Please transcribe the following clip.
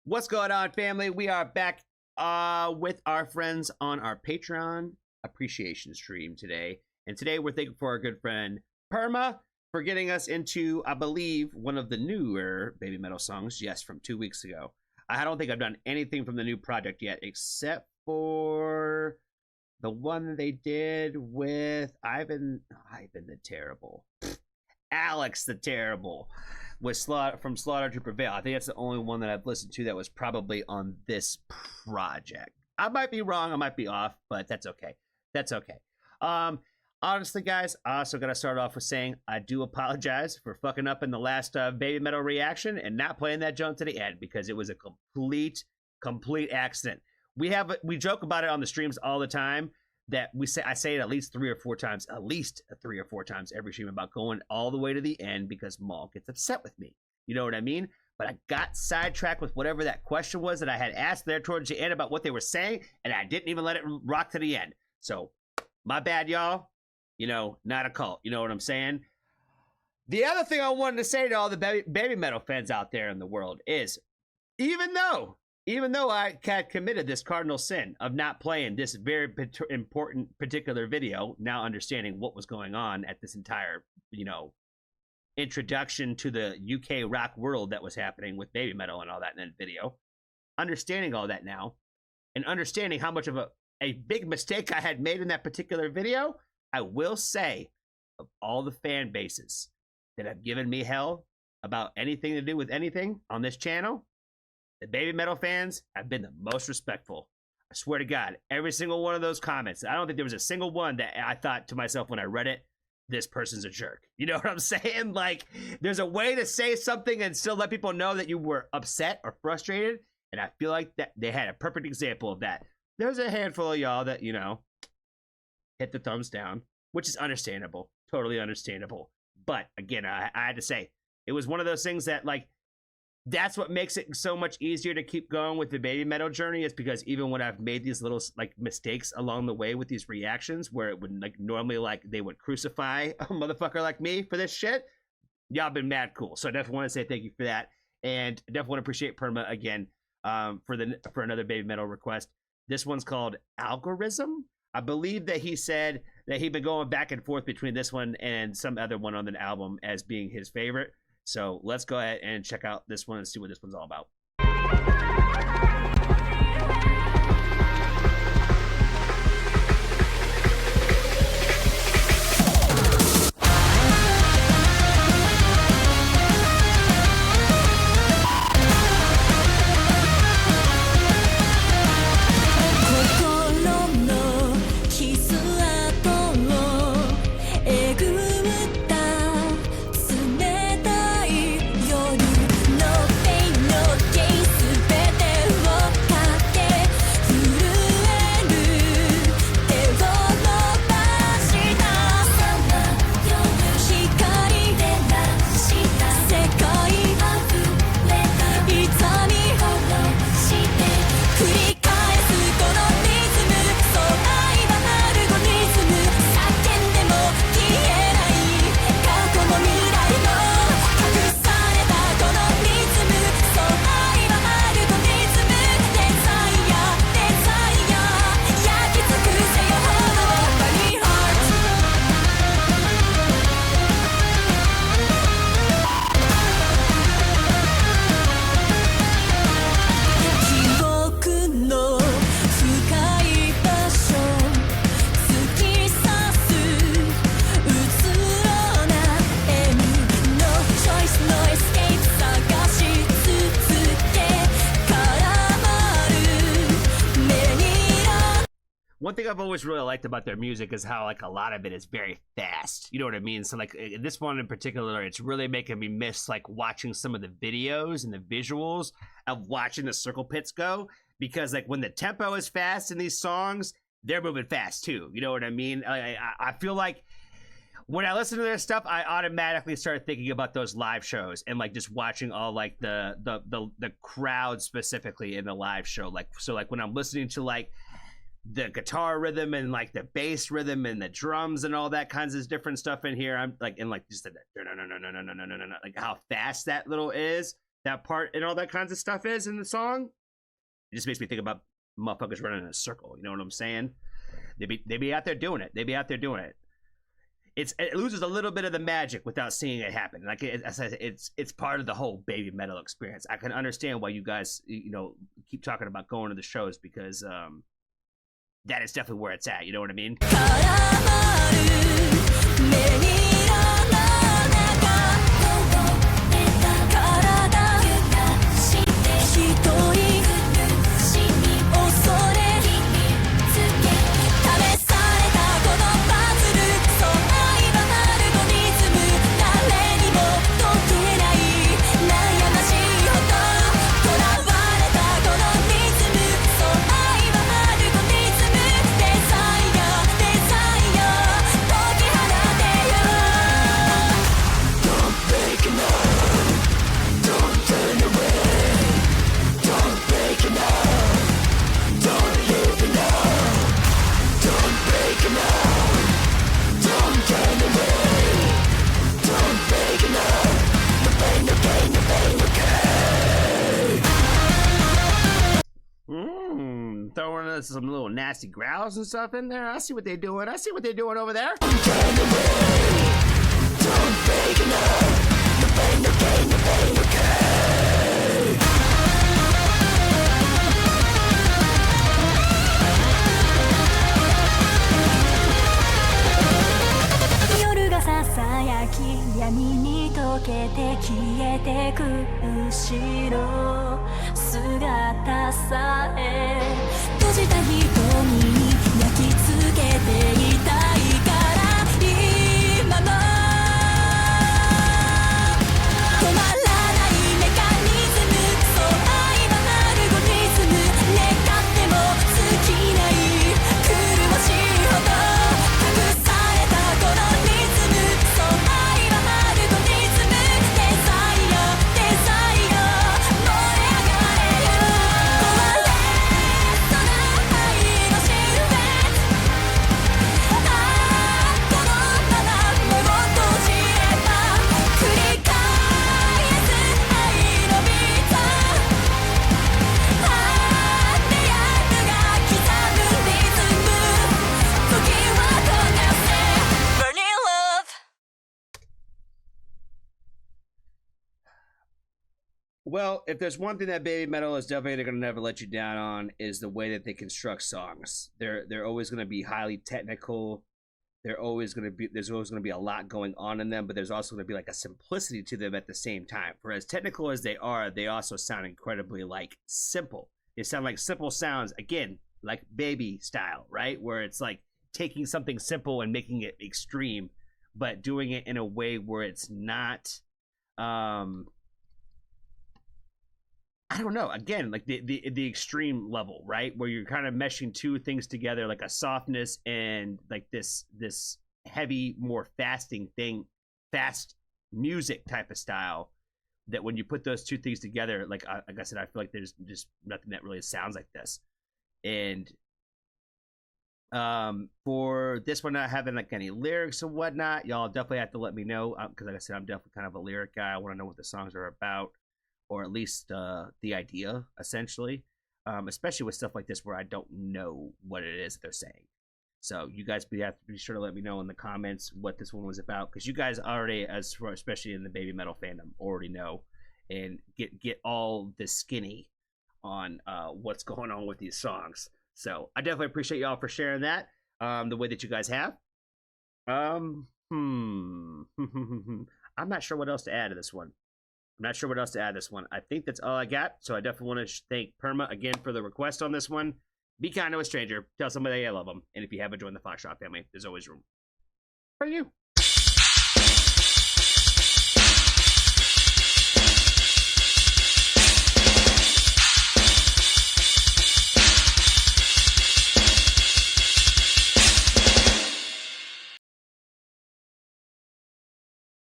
What's going on, family? We are back with our friends on our Patreon appreciation stream today. And today we're thankful for our good friend Perma for getting us into, I believe, one of the newer Baby Metal songs, yes, from 2 weeks ago. I don't think I've done anything from the new project yet, except for the one that they did with Ivan the Terrible. Alex the Terrible. Was from Slaughter to Prevail. I think that's the only one that I've listened to that was probably on this project. I might be wrong, I might be off, but that's okay. That's okay. Honestly, guys, I also got to start off with saying I do apologize for fucking up in the last Baby Metal reaction and not playing that jump to the end because it was a complete accident. We joke about it on the streams all the time. That I say it at least three or four times every stream about going all the way to the end because Maul gets upset with me. You know what I mean? But I got sidetracked with whatever that question was that I had asked there towards the end about what they were saying, and I didn't even let it rock to the end. So, my bad, y'all. You know, not a cult. You know what I'm saying? The other thing I wanted to say to all the baby metal fans out there in the world is, even though I had committed this cardinal sin of not playing this very important particular video, now understanding what was going on at this entire, introduction to the UK rock world that was happening with Baby Metal and all that in that video, understanding all that now, and understanding how much of a big mistake I had made in that particular video, I will say, of all the fan bases that have given me hell about anything to do with anything on this channel, the Baby Metal fans have been the most respectful. I swear to God, every single one of those comments, I don't think there was a single one that I thought to myself when I read it, this person's a jerk. You know what I'm saying? Like, there's a way to say something and still let people know that you were upset or frustrated, and I feel like that they had a perfect example of that. There's a handful of y'all that, hit the thumbs down, which is understandable, totally understandable. But, again, I had to say, it was one of those things that, like, that's what makes it so much easier to keep going with the Baby Metal journey is because even when I've made these little mistakes along the way with these reactions where it would normally they would crucify a motherfucker like me for this shit, y'all been mad cool. So I definitely want to say thank you for that. And I definitely want to appreciate Perma again for another Baby Metal request. This one's called Algorism. I believe that he said that he'd been going back and forth between this one and some other one on the album as being his favorite. So let's go ahead and check out this one and see what this one's all about. One thing I've always really liked about their music is how a lot of it is very fast. You know what I mean? So this one in particular, it's really making me miss watching some of the videos and the visuals of watching the circle pits go, because when the tempo is fast in these songs, they're moving fast too. You know what I mean? I feel like when I listen to their stuff, I automatically start thinking about those live shows and just watching all the crowd specifically in the live show. So when I'm listening to the guitar rhythm and the bass rhythm and the drums and all that kinds of different stuff in here, I'm just just how fast that little is. that part and all that kinds of stuff is in the song, it just makes me think about motherfuckers running in a circle. You know what I'm saying? They be out there doing it. They be out there doing it. It loses a little bit of the magic without seeing it happen. Like it's part of the whole baby metal experience. I can understand why you guys, you know, keep talking about going to the shows, because that is definitely where it's at. You know what I mean? Throwing us some little nasty growls and stuff in there. I see what they're doing. I see what they're doing over there. Well, if there's one thing that baby metal is definitely going to never let you down on, is the way that they construct songs. They're always going to be highly technical. There's always going to be a lot going on in them, but there's also going to be like a simplicity to them at the same time. For as technical as they are, they also sound incredibly like simple. They sound like simple sounds, again, like baby style, right? Where it's like taking something simple and making it extreme, but doing it in a way where it's not I don't know. Again, like the extreme level, right? Where you're kind of meshing two things together, like a softness and like this heavy, more fast music type of style. That when you put those two things together, like I said, I feel like there's just nothing that really sounds like this. And for this one not having like any lyrics and whatnot, y'all definitely have to let me know, because like I said, I'm definitely kind of a lyric guy. I want to know what the songs are about, or at least the idea, essentially, especially with stuff like this where I don't know what it is that they're saying. So you guys have to be sure to let me know in the comments what this one was about, because you guys already, especially in the baby metal fandom, already know and get all the skinny on what's going on with these songs. So I definitely appreciate y'all for sharing that the way that you guys have. I'm not sure what else to add to this one. I think that's all I got. So I definitely want to thank Perma again for the request on this one. Be kind to a stranger. Tell somebody I love them. And if you haven't joined the Foxtrot family, there's always room for you.